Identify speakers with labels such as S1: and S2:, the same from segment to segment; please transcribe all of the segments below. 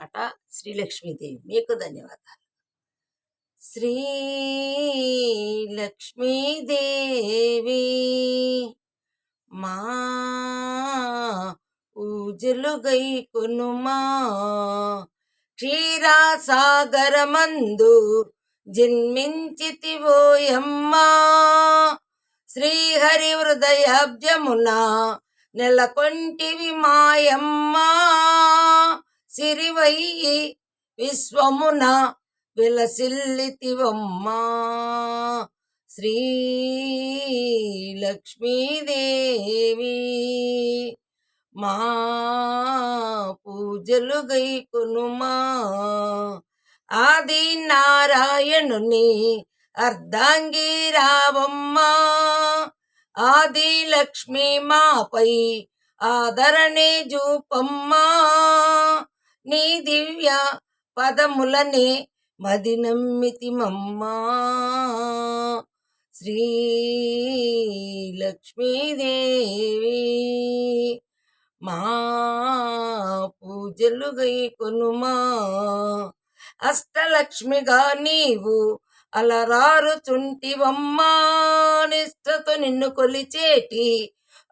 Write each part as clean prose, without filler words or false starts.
S1: పాట శ్రీలక్ష్మీదేవి. మీకు ధన్యవాదాలు. శ్రీ లక్ష్మీదేవి మా పూజలు గైకొనుమా, క్షీరాసాగరమందు జన్మించితివోయమ్మా, శ్రీహరి హృదయాబ్జమున నెలకొంటివి మాయమ్మా, సిరివయ్యి విశ్వమున విలసిల్లితివమ్మా, శ్రీ లక్ష్మీదేవి మా పూజలు గైకొనుమా. ఆది నారాయణుని అర్ధాంగి రావమ్మా, ఆది లక్ష్మీ మాపై ఆదరణే జూపమ్మా, నీ దివ్య పదములనే మది నమ్మితిమమ్మా, శ్రీ లక్ష్మీదేవి మా పూజలు గైకొనుమా. అష్టలక్ష్మిగా నీవు అలరారుచుంటివమ్మా, నిష్ఠతో నిన్ను కొలిచేటి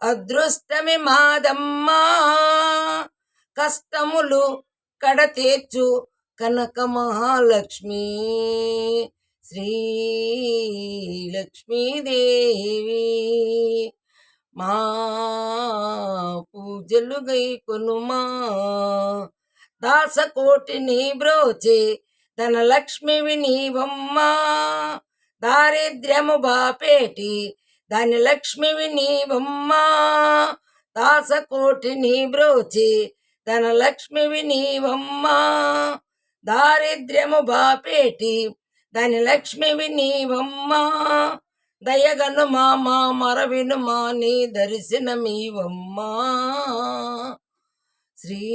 S1: అదృష్టమి మాదమ్మా, కష్టములు కడతీర్చు కనక మహాలక్ష్మి, శ్రీ లక్ష్మీదేవి మా పూజలు గైకొనుమా. దాసకోటిని బ్రోచే ధనలక్ష్మివి నీవమ్మా, దారిద్ర్యము బాపేటి దాని లక్ష్మివి నీవమ్మా, దాసకోటిని బ్రోచే ధనలక్ష్మివి నీవమ్మా, దారిద్ర్యము బాపేటి దాని లక్ష్మివి నీవమ్మా, దయగను మా మరవిను మా నీ దర్శనమీవమ్మా, శ్రీ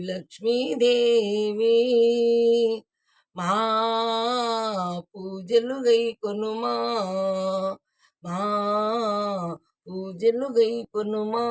S1: లక్ష్మీదేవి మా పూజలు గైకొనుమా, మా పూజలు గైకొనుమా.